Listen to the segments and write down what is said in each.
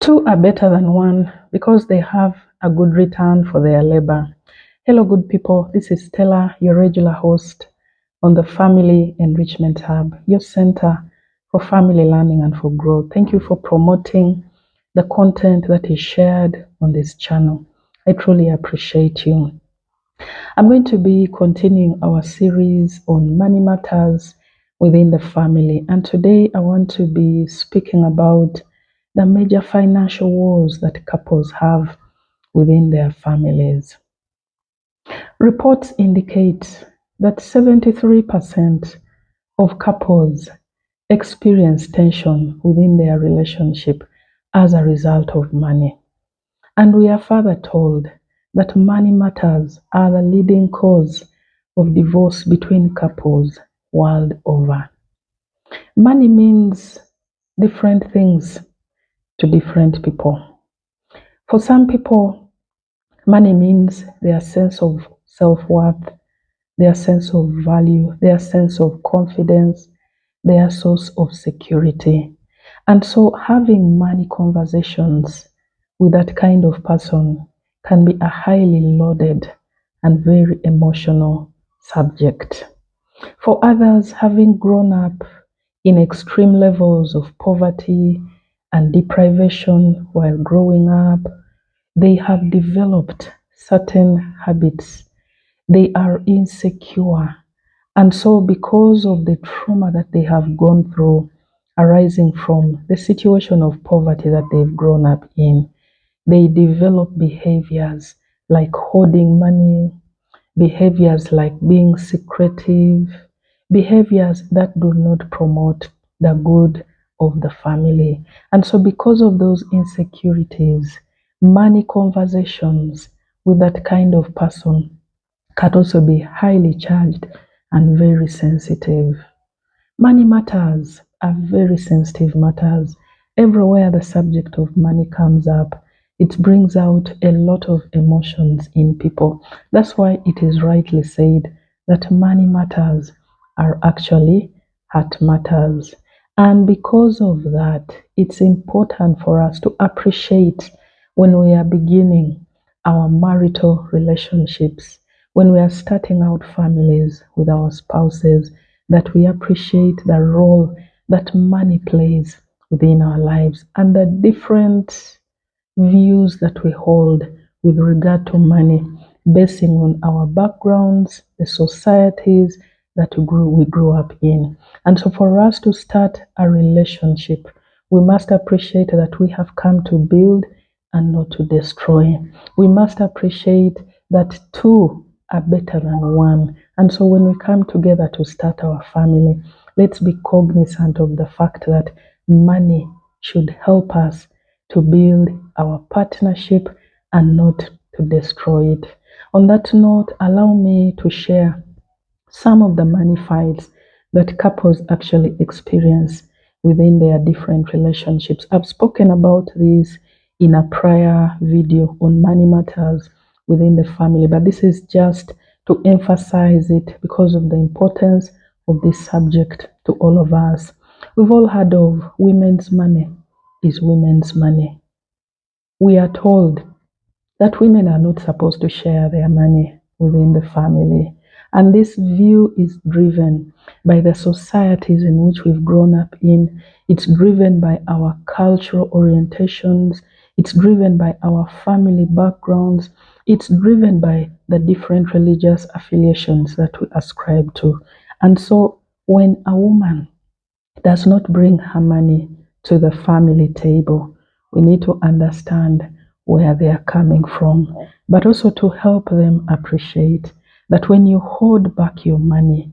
Two are better than one because they have a good return for their labor. Hello, good people. This is Stella, your regular host on the Family Enrichment Hub, your center for family learning and for growth. Thank you for promoting the content that is shared on this channel. I truly appreciate you. I'm going to be continuing our series on money matters within the family. And today I want to be speaking about the major financial woes that couples have within their families. Reports indicate that 73% of couples experience tension within their relationship as a result of money. And we are further told that money matters are the leading cause of divorce between couples world over. Money means different things to different people. For some people, money means their sense of self-worth, their sense of value, their sense of confidence, their source of security. And so having money conversations with that kind of person can be a highly loaded and very emotional subject. For others, having grown up in extreme levels of poverty and deprivation while growing up, they have developed certain habits. They are insecure. And so, because of the trauma that they have gone through arising from the situation of poverty that they've grown up in, they develop behaviors like hoarding money, behaviors like being secretive, behaviors that do not promote the good of the family. And so, because of those insecurities, money conversations with that kind of person can also be highly charged and very sensitive. Money matters are very sensitive matters. Everywhere the subject of money comes up, it brings out a lot of emotions in people. That's why it is rightly said that money matters are actually heart matters. And because of that, it's important for us to appreciate when we are beginning our marital relationships, when we are starting out families with our spouses, that we appreciate the role that money plays within our lives and the different views that we hold with regard to money, basing on our backgrounds, the societies that we grew up in. And so, for us to start a relationship, we must appreciate that we have come to build and not to destroy. We must appreciate that two are better than one. And so, when we come together to start our family, let's be cognizant of the fact that money should help us to build our partnership and not to destroy it. On that note, allow me to share some of the money fights that couples actually experience within their different relationships. I've spoken about this in a prior video on money matters within the family, but this is just to emphasize it because of the importance of this subject to all of us. We've all heard of women's money is women's money. We are told that women are not supposed to share their money within the family. And this view is driven by the societies in which we've grown up in. It's driven by our cultural orientations. It's driven by our family backgrounds. It's driven by the different religious affiliations that we ascribe to. And so when a woman does not bring her money to the family table, we need to understand where they are coming from, but also to help them appreciate that when you hold back your money,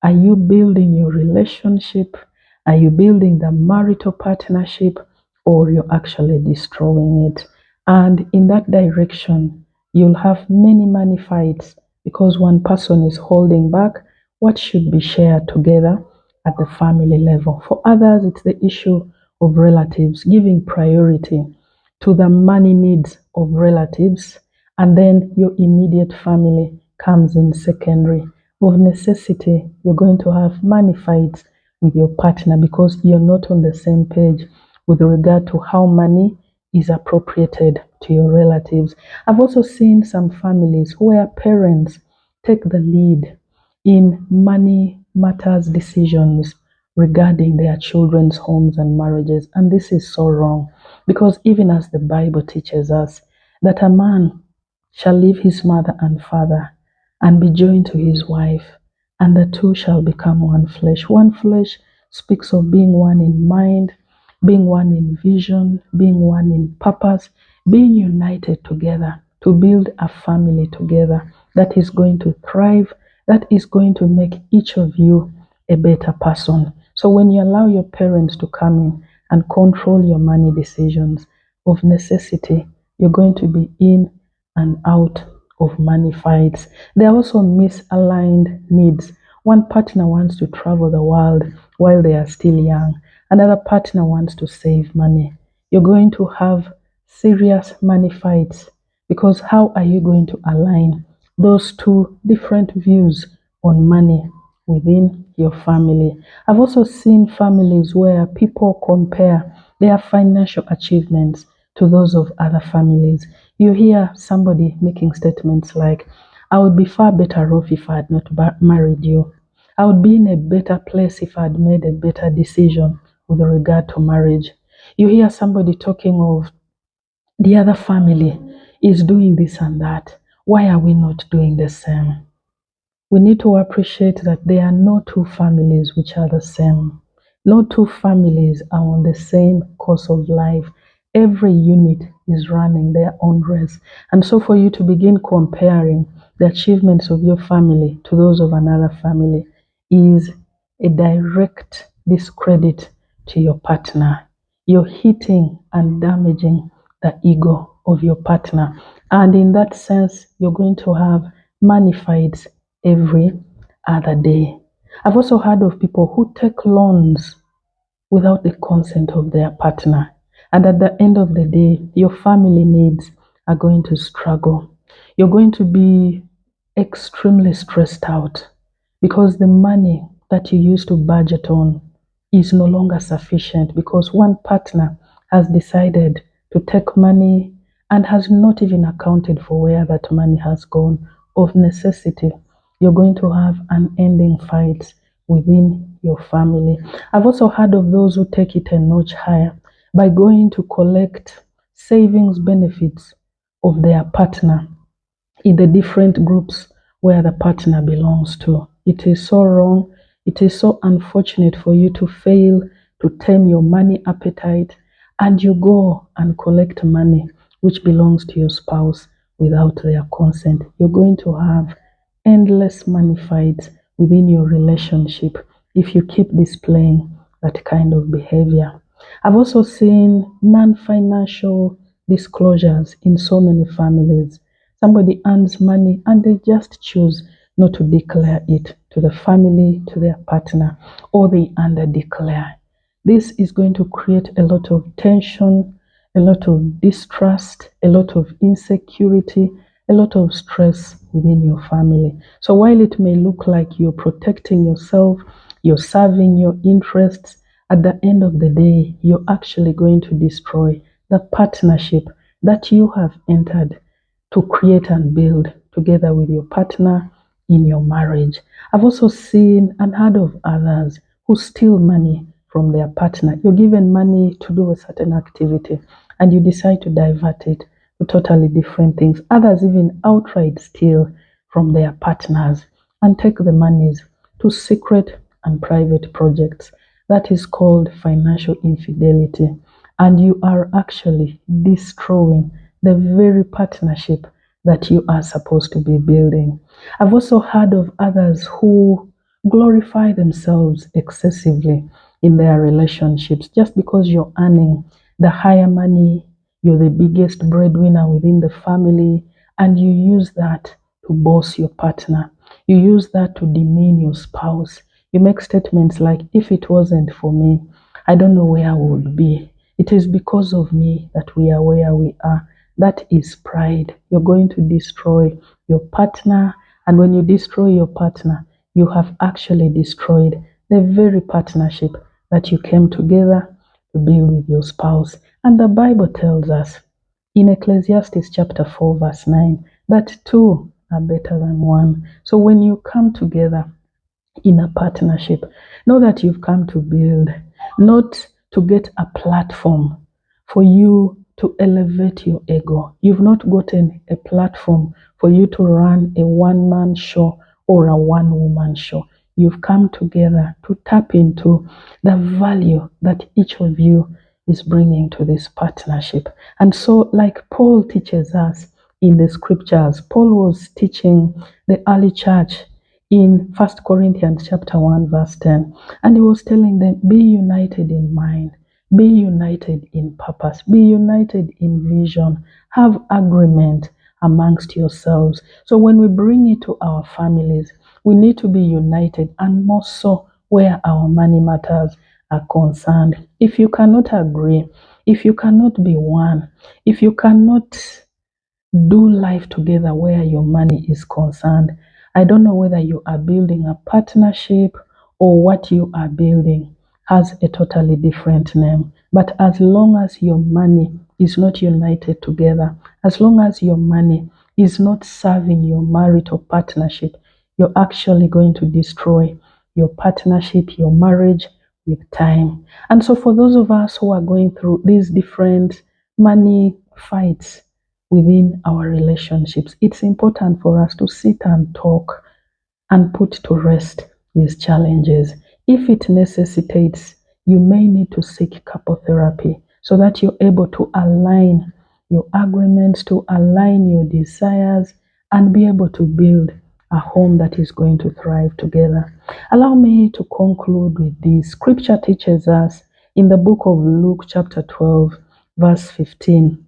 are you building your relationship? Are you building the marital partnership? Or you're actually destroying it? And in that direction, you'll have many money fights because one person is holding back what should be shared together at the family level. For others, it's the issue of relatives, giving priority to the money needs of relatives, and then your immediate family comes in secondary. Of necessity, you're going to have money fights with your partner because you're not on the same page with regard to how money is appropriated to your relatives. I've also seen some families where parents take the lead in money matters decisions regarding their children's homes and marriages. And this is so wrong because even as the Bible teaches us that a man shall leave his mother and father and be joined to his wife, and the two shall become one flesh. One flesh speaks of being one in mind, being one in vision, being one in purpose, being united together to build a family together that is going to thrive, that is going to make each of you a better person. So when you allow your parents to come in and control your money decisions, of necessity, you're going to be in and out of money fights. There are also misaligned needs. One partner wants to travel the world while they are still young. Another partner wants to save money. You're going to have serious money fights because how are you going to align those two different views on money within your family? I've also seen families where people compare their financial achievements to those of other families. You hear somebody making statements like, I would be far better off if I had not married you. I would be in a better place if I had made a better decision with regard to marriage. You hear somebody talking of the other family is doing this and that. Why are we not doing the same? We need to appreciate that there are no two families which are the same. No two families are on the same course of life. Every unit is running their own race. And so for you to begin comparing the achievements of your family to those of another family is a direct discredit to your partner. You're hitting and damaging the ego of your partner. And in that sense, you're going to have money fights every other day. I've also heard of people who take loans without the consent of their partner. And at the end of the day, your family needs are going to struggle. You're going to be extremely stressed out because the money that you used to budget on is no longer sufficient because one partner has decided to take money and has not even accounted for where that money has gone. Of necessity, you're going to have unending fights within your family. I've also heard of those who take it a notch higher by going to collect savings benefits of their partner in the different groups where the partner belongs to. It is so wrong. It is so unfortunate for you to fail to tame your money appetite and you go and collect money which belongs to your spouse without their consent. You're going to have endless money fights within your relationship if you keep displaying that kind of behavior. I've also seen non financial disclosures in so many families. Somebody earns money and they just choose not to declare it to the family, to their partner, or they under declare. This is going to create a lot of tension, a lot of distrust, a lot of insecurity, a lot of stress within your family. So while it may look like you're protecting yourself, you're serving your interests, at the end of the day, you're actually going to destroy the partnership that you have entered to create and build together with your partner in your marriage. I've also seen and heard of others who steal money from their partner. You're given money to do a certain activity and you decide to divert it to totally different things. Others even outright steal from their partners and take the monies to secret and private projects. That is called financial infidelity. And you are actually destroying the very partnership that you are supposed to be building. I've also heard of others who glorify themselves excessively in their relationships just because you're earning the higher money, you're the biggest breadwinner within the family, and you use that to boss your partner. You use that to demean your spouse. You make statements like, if it wasn't for me, I don't know where I would be. It is because of me that we are where we are. That is pride. You're going to destroy your partner. And when you destroy your partner, you have actually destroyed the very partnership that you came together to build with your spouse. And the Bible tells us in Ecclesiastes chapter 4, verse 9, that two are better than one. So when you come together in a partnership, know that you've come to build, not to get a platform for you to elevate your ego. You've not gotten a platform for you to run a one-man show or a one-woman show. You've come together to tap into the value that each of you is bringing to this partnership. And so, like Paul teaches us in the scriptures, Paul was teaching the early church in 1 Corinthians chapter 1, verse 10, and he was telling them, be united in mind, be united in purpose, be united in vision, have agreement amongst yourselves. So when we bring it to our families, we need to be united, and more so where our money matters are concerned. If you cannot agree, if you cannot be one, if you cannot do life together where your money is concerned, I don't know whether you are building a partnership or what you are building has a totally different name. But as long as your money is not united together, as long as your money is not serving your marital partnership, you're actually going to destroy your partnership, your marriage with time. And so, for those of us who are going through these different money fights within our relationships, it's important for us to sit and talk and put to rest these challenges. If it necessitates, you may need to seek couple therapy so that you're able to align your agreements, to align your desires, and be able to build a home that is going to thrive together. Allow me to conclude with this. Scripture teaches us in the book of Luke, chapter 12, verse 15,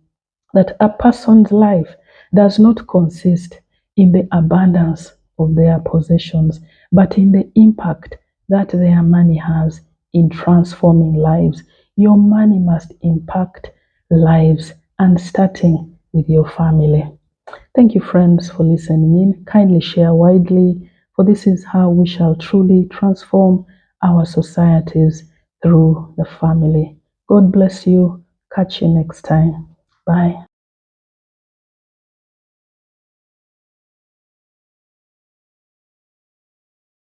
that a person's life does not consist in the abundance of their possessions, but in the impact that their money has in transforming lives. Your money must impact lives, and starting with your family. Thank you, friends, for listening in. Kindly share widely, for this is how we shall truly transform our societies through the family. God bless you. Catch you next time. Bye.